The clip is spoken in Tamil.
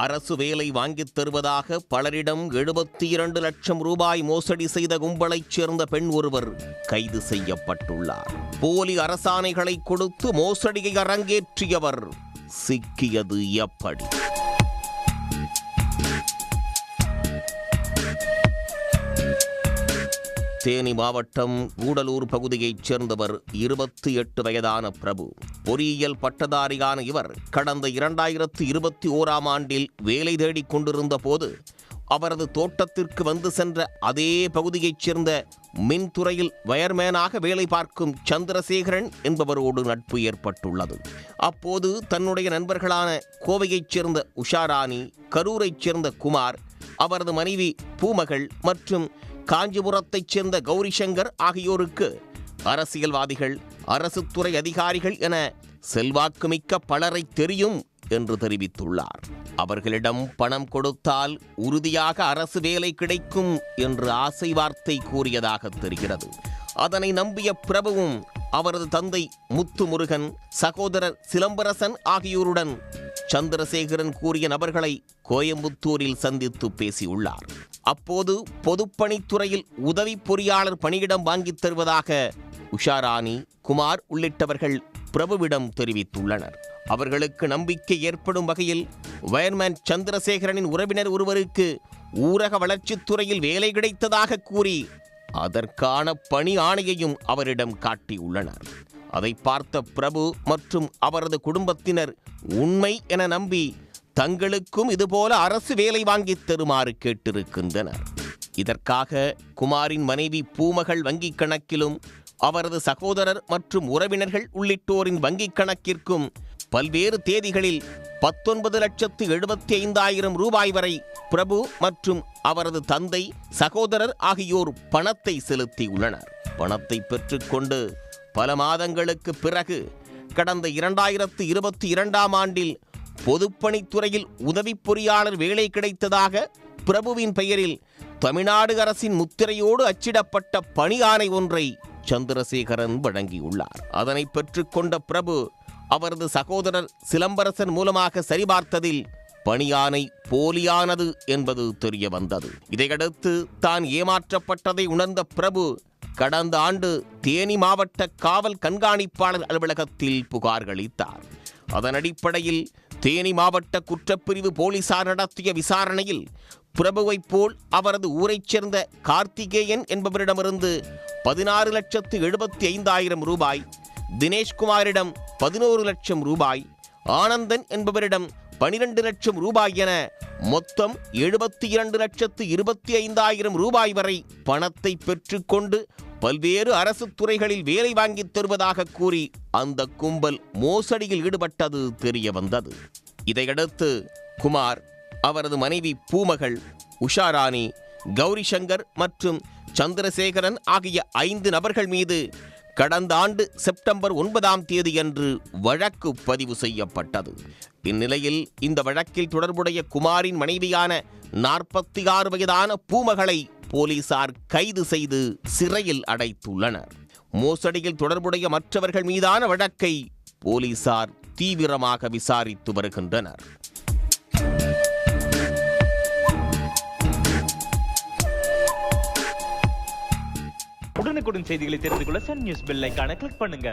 அரசு வேலை வாங்கித் தருவதாக பலரிடம் 72 லட்சம் ரூபாய் மோசடி செய்த கும்பலைச் சேர்ந்த பெண் ஒருவர் கைது செய்யப்பட்டுள்ளார். போலி அரசாணைகளை கொடுத்து மோசடியை அரங்கேற்றியவர் சிக்கியது எப்படி? தேனி மாவட்டம் கூடலூர் பகுதியைச் சேர்ந்தவர் 28 வயதான பிரபு. பொறியியல் பட்டதாரியான இவர் கடந்த 2021ஆம் ஆண்டில் வேலை தேடிக் கொண்டிருந்த போது அவரது தோட்டத்திற்கு வந்து சென்ற அதே பகுதியைச் சேர்ந்த மின்துறையில் வயர்மேனாக வேலை பார்க்கும் சந்திரசேகரன் என்பவரோடு நட்பு ஏற்பட்டுள்ளது. அப்போது தன்னுடைய நண்பர்களான கோவையைச் சேர்ந்த உஷாராணி, கரூரைச் சேர்ந்த குமார், அவரது மனைவி பூமகள் மற்றும் காஞ்சிபுரத்தைச் சேர்ந்த கௌரிசங்கர் ஆகியோருக்கு அரசியல்வாதிகள், அரசுத்துறை அதிகாரிகள் என செல்வாக்குமிக்க பலரை தெரியும் என்று தெரிவித்துள்ளார். அவர்களிடம் பணம் கொடுத்தால் உறுதியாக அரசு வேலை கிடைக்கும் என்று ஆசை வார்த்தை கூறியதாக தெரிகிறது. அதனை நம்பிய பிரபுவும் அவரது தந்தை முத்துமுருகன், சகோதரர் சிலம்பரசன் ஆகியோருடன் சந்திரசேகரன் கூறிய நபர்களை கோயம்புத்தூரில் சந்தித்து பேசியுள்ளார். அப்போது பொதுப்பணித்துறையில் உதவி பொறியாளர் பணியிடம் வாங்கித் தருவதாக உஷாராணி, குமார் உள்ளிட்டவர்கள் பிரபுவிடம் தெரிவித்துள்ளனர். அவர்களுக்கு நம்பிக்கை ஏற்படும் வகையில் வயர்மேன் சந்திரசேகரனின் உறவினர் ஒருவருக்கு ஊரக வளர்ச்சித்துறையில் வேலை கிடைத்ததாக கூறி அதற்கான பணி ஆணையையும் அவரிடம் காட்டியுள்ளனர். அதை பார்த்த பிரபு மற்றும் அவரது குடும்பத்தினர் உண்மை என நம்பி தங்களுக்கும் இதுபோல அரசு வேலை வாங்கித் தருமாறு கேட்டிருக்கின்றனர். இதற்காக குமாரின் மனைவி பூமகள் வங்கிக் கணக்கிலும் அவரது சகோதரர் மற்றும் உறவினர்கள் உள்ளிட்டோரின் வங்கிக் கணக்கிற்கும் பல்வேறு தேதிகளில் 19,75,000 ரூபாய் வரை பிரபு மற்றும் அவரது தந்தை, சகோதரர் ஆகியோர் பணத்தை செலுத்தியுள்ளனர். பணத்தை பெற்றுக்கொண்டு பல மாதங்களுக்கு பிறகு கடந்த 2022ஆம் ஆண்டில் பொதுப்பணித்துறையில் உதவி பொறியாளர் வேலை கிடைத்ததாக பிரபுவின் பெயரில் தமிழ்நாடு அரசின் முத்திரையோடு அச்சிடப்பட்ட பணி ஆணை ஒன்றை சந்திரசேகரன் வழங்கியுள்ளார். அதனை பெற்றுக்கொண்ட பிரபு அவரது சகோதரர் சிலம்பரசன் மூலமாக சரிபார்த்ததில் பணியாணை போலியானது என்பது தெரிய வந்தது. இதையடுத்து தான் ஏமாற்றப்பட்டதை உணர்ந்த பிரபு கடந்த ஆண்டு தேனி மாவட்ட காவல் கண்காணிப்பாளர் அலுவலகத்தில் புகார் அளித்தார். அதன் அடிப்படையில் தேனி மாவட்ட குற்றப்பிரிவு போலீசார் நடத்திய விசாரணையில் பிரபுவைப் போல் அவரது ஊரைச் சேர்ந்த கார்த்திகேயன் என்பவரிடமிருந்து 16,75,000 ரூபாய், தினேஷ்குமாரிடம் 11 லட்சம் ரூபாய், ஆனந்தன் என்பவரிடம் 12 லட்சம் ரூபாய் என மொத்தம் 72,25,000 ரூபாய் வரை பணத்தை பெற்றுக்கொண்டு பல்வேறு அரசு துறைகளில் வேலை வாங்கித் தருவதாக கூறி அந்த கும்பல் மோசடியில் ஈடுபட்டது தெரிய வந்தது. இதையடுத்து குமார், அவரது மனைவி பூமகள், உஷாராணி, கௌரிசங்கர் மற்றும் சந்திரசேகரன் ஆகிய 5 நபர்கள் மீது கடந்த ஆண்டு செப்டம்பர் 9ஆம் தேதியன்று வழக்கு பதிவு செய்யப்பட்டது. இந்நிலையில் இந்த வழக்கில் தொடர்புடைய குமாரின் மனைவியான 46 வயதான பூமகளை போலீசார் கைது செய்து சிறையில் அடைத்துள்ளனர். மோசடியில் தொடர்புடைய மற்றவர்கள் மீதான வழக்கை போலீசார் தீவிரமாக விசாரித்து வருகின்றனர். உடனுக்குடன் செய்திகளை தெரிந்து கொள்ள சன் நியூஸ் பெல் ஐகானை கிளிக் பண்ணுங்க.